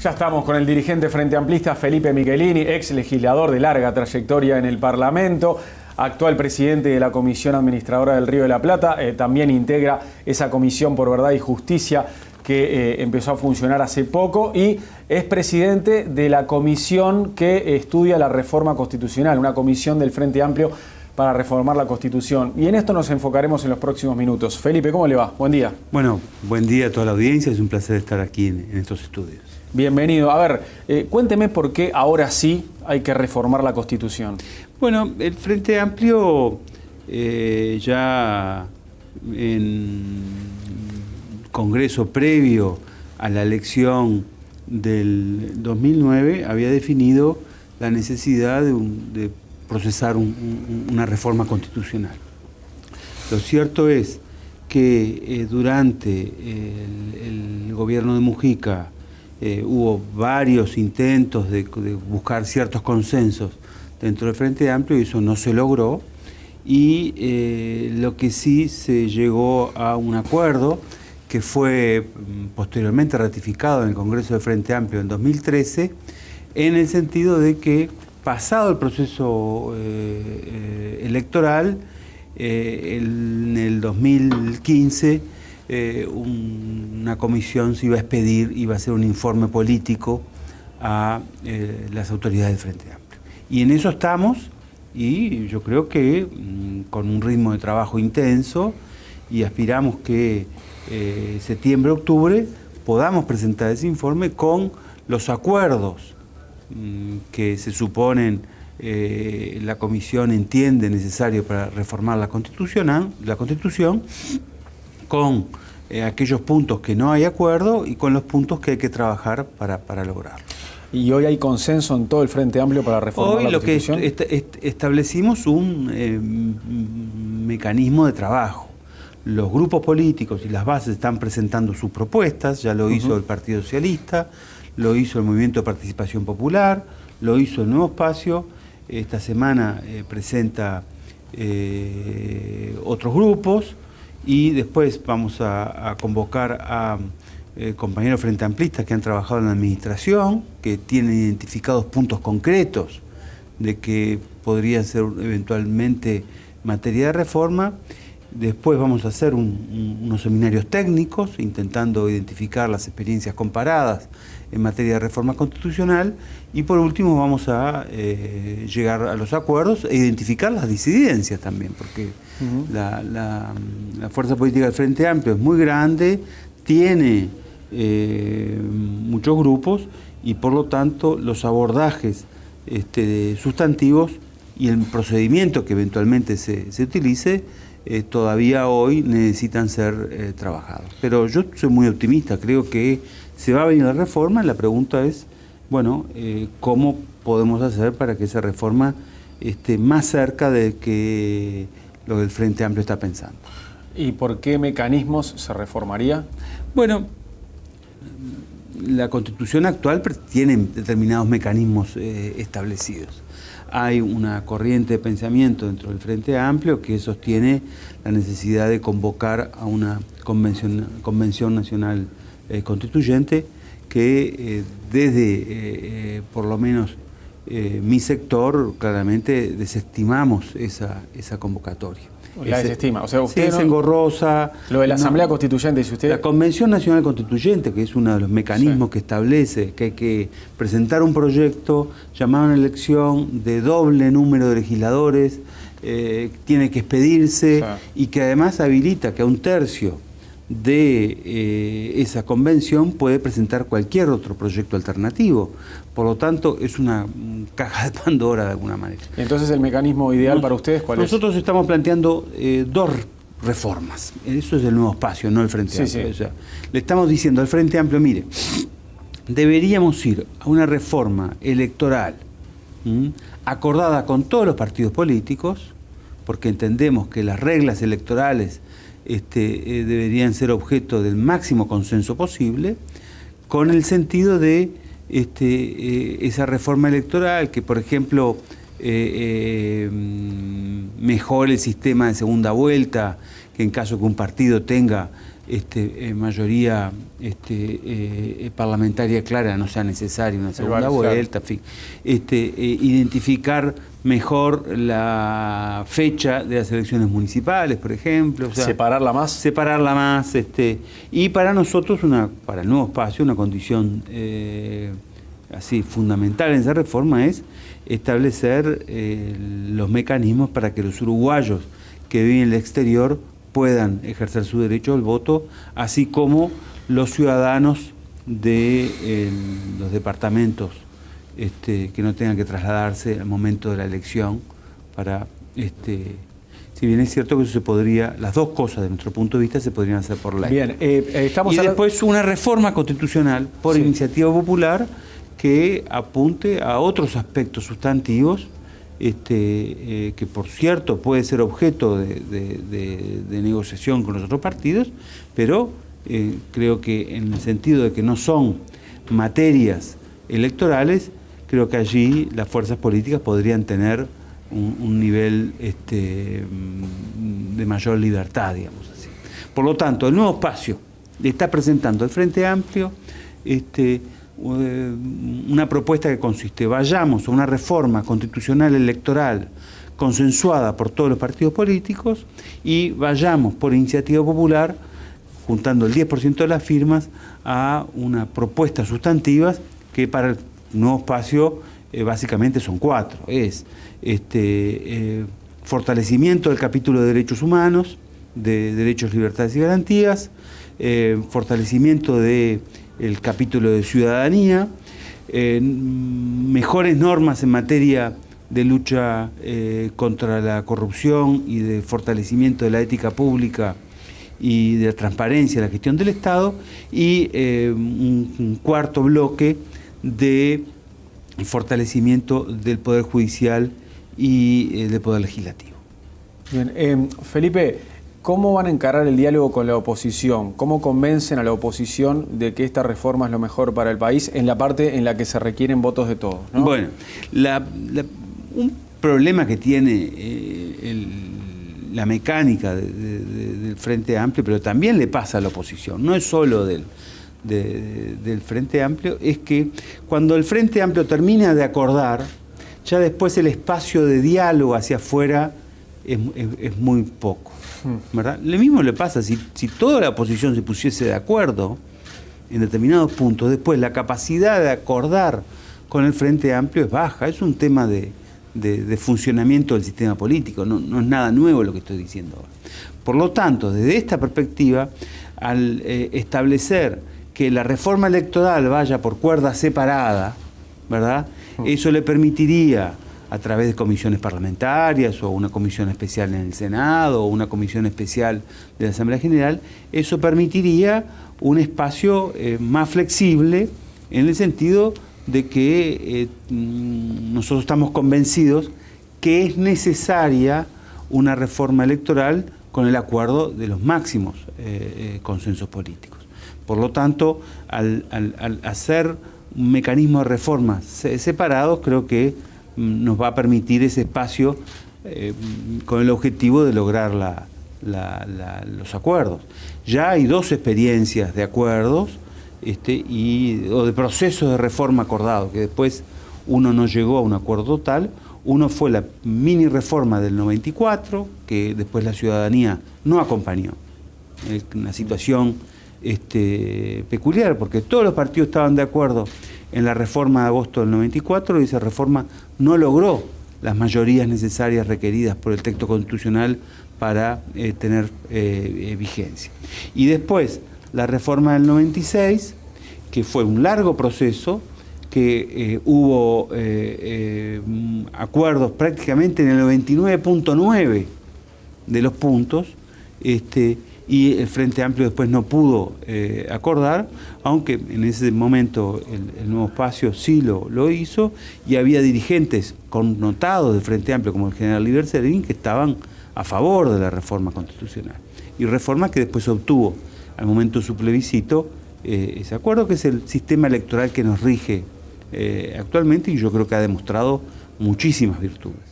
Ya estamos con el dirigente frente amplista Felipe Michelini, ex legislador de larga trayectoria en el Parlamento, actual presidente de la Comisión Administradora del Río de la Plata, también integra esa Comisión por Verdad y Justicia que empezó a funcionar hace poco y es presidente de la comisión que estudia la reforma constitucional, una comisión del Frente Amplio para reformar la Constitución. Y en esto nos enfocaremos en los próximos minutos. Felipe, ¿cómo le va? Buen día. Bueno, buen día a toda la audiencia, es un placer estar aquí en estos estudios. Bienvenido. A ver, cuénteme por qué ahora sí hay que reformar la Constitución. Bueno, el Frente Amplio ya en Congreso previo a la elección del 2009 había definido la necesidad de procesar una reforma constitucional. Lo cierto es que durante el gobierno de Mujica hubo varios intentos de buscar ciertos consensos dentro del Frente Amplio y eso no se logró, y lo que sí se llegó a un acuerdo que fue posteriormente ratificado en el Congreso del Frente Amplio en 2013, en el sentido de que pasado el proceso electoral, en el 2015 una comisión se iba a expedir, iba a hacer un informe político a las autoridades del Frente Amplio. Y en eso estamos, y yo creo que con un ritmo de trabajo intenso, y aspiramos que septiembre, octubre podamos presentar ese informe con los acuerdos que se suponen la comisión entiende necesario para reformar la Constitución, con aquellos puntos que no hay acuerdo y con los puntos que hay que trabajar para lograrlo. ¿Y hoy hay consenso en todo el Frente Amplio para reformar la Constitución? Hoy lo que establecimos un mecanismo de trabajo. Los grupos políticos y las bases están presentando sus propuestas, ya lo hizo el Partido Socialista, lo hizo el Movimiento de Participación Popular, lo hizo el Nuevo Espacio, esta semana presenta otros grupos, y después vamos a convocar a compañeros frente amplistas que han trabajado en la administración, que tienen identificados puntos concretos de que podría ser eventualmente materia de reforma. Después vamos a hacer unos seminarios técnicos, intentando identificar las experiencias comparadas en materia de reforma constitucional, y por último vamos a llegar a los acuerdos e identificar las disidencias también, porque la fuerza política del Frente Amplio es muy grande, tiene muchos grupos, y por lo tanto los abordajes sustantivos y el procedimiento que eventualmente se utilice todavía hoy necesitan ser trabajados. Pero yo soy muy optimista, creo que se va a venir la reforma. La pregunta es, bueno, ¿cómo podemos hacer para que esa reforma esté más cerca de que lo que el Frente Amplio está pensando? ¿Y por qué mecanismos se reformaría? Bueno, la Constitución actual tiene determinados mecanismos establecidos. Hay una corriente de pensamiento dentro del Frente Amplio que sostiene la necesidad de convocar a una convención nacional constituyente que desde por lo menos mi sector claramente desestimamos esa convocatoria. La desestima. O sea, usted es engorrosa. Lo de la Asamblea Constituyente, si usted... La Convención Nacional Constituyente, que es uno de los mecanismos que establece que hay que presentar un proyecto, llamar a una elección de doble número de legisladores, tiene que expedirse, y que además habilita que a un tercio de esa convención puede presentar cualquier otro proyecto alternativo. Por lo tanto, es una caja de Pandora de alguna manera. Entonces, ¿el mecanismo ideal para ustedes cuál es? Nosotros estamos planteando dos reformas. Eso es el Nuevo Espacio, no el Frente Amplio. O sea, le estamos diciendo al Frente Amplio, mire, deberíamos ir a una reforma electoral acordada con todos los partidos políticos, porque entendemos que las reglas electorales deberían ser objeto del máximo consenso posible, con el sentido de esa reforma electoral que, por ejemplo, mejore el sistema de segunda vuelta, que en caso que un partido tenga mayoría parlamentaria clara no sea necesaria una segunda vuelta, en fin. Identificar mejor la fecha de las elecciones municipales, por ejemplo. O sea, separarla más. Separarla más. Y para nosotros, para el nuevo espacio, una condición así fundamental en esa reforma es establecer los mecanismos para que los uruguayos que viven en el exterior puedan ejercer su derecho al voto, así como los ciudadanos de los departamentos que no tengan que trasladarse al momento de la elección para, si bien es cierto que eso se podría, las dos cosas desde nuestro punto de vista se podrían hacer por ley. Bien, estamos y después una reforma constitucional por iniciativa popular que apunte a otros aspectos sustantivos, que por cierto puede ser objeto de negociación con los otros partidos, pero creo que en el sentido de que no son materias electorales, creo que allí las fuerzas políticas podrían tener un nivel de mayor libertad, digamos así. Por lo tanto, el nuevo espacio le está presentando el Frente Amplio una propuesta que consiste: vayamos a una reforma constitucional electoral consensuada por todos los partidos políticos y vayamos por iniciativa popular, juntando el 10% de las firmas, a una propuesta sustantiva que para el nuevo espacio básicamente son 4. Es fortalecimiento del capítulo de derechos humanos, de derechos, libertades y garantías, fortalecimiento del capítulo de ciudadanía, mejores normas en materia de lucha contra la corrupción y de fortalecimiento de la ética pública y de la transparencia en la gestión del Estado, y un cuarto bloque de fortalecimiento del Poder Judicial y del Poder Legislativo. Bien, Felipe, ¿cómo van a encarar el diálogo con la oposición? ¿Cómo convencen a la oposición de que esta reforma es lo mejor para el país en la parte en la que se requieren votos de todos, ¿no? Bueno, un problema que tiene la mecánica del Frente Amplio, pero también le pasa a la oposición, no es solo del Frente Amplio, es que cuando el Frente Amplio termina de acordar, ya después el espacio de diálogo hacia afuera es muy poco, ¿verdad? Lo mismo le pasa si toda la oposición se pusiese de acuerdo en determinados puntos, después la capacidad de acordar con el Frente Amplio es baja. Es un tema de funcionamiento del sistema político, no es nada nuevo lo que estoy diciendo ahora. Por lo tanto, desde esta perspectiva, al establecer que la reforma electoral vaya por cuerda separada, ¿verdad? Eso le permitiría, a través de comisiones parlamentarias o una comisión especial en el Senado o una comisión especial de la Asamblea General, eso permitiría un espacio más flexible, en el sentido de que nosotros estamos convencidos que es necesaria una reforma electoral con el acuerdo de los máximos consensos políticos. Por lo tanto, al hacer un mecanismo de reformas separados, creo que nos va a permitir ese espacio con el objetivo de lograr los acuerdos. Ya hay 2 experiencias de acuerdos o de procesos de reforma acordado, que después uno no llegó a un acuerdo total. Uno fue la mini reforma del 94, que después la ciudadanía no acompañó. Es una situación peculiar, porque todos los partidos estaban de acuerdo en la reforma de agosto del 94 y esa reforma no logró las mayorías necesarias requeridas por el texto constitucional para tener vigencia. Y después la reforma del 96, que fue un largo proceso, que hubo acuerdos prácticamente en el 99.9 de los puntos, y el Frente Amplio después no pudo acordar, aunque en ese momento el nuevo espacio sí lo hizo, y había dirigentes connotados del Frente Amplio, como el general Liberserín, que estaban a favor de la reforma constitucional. Y reforma que después obtuvo, al momento de su plebiscito, ese acuerdo, que es el sistema electoral que nos rige actualmente, y yo creo que ha demostrado muchísimas virtudes.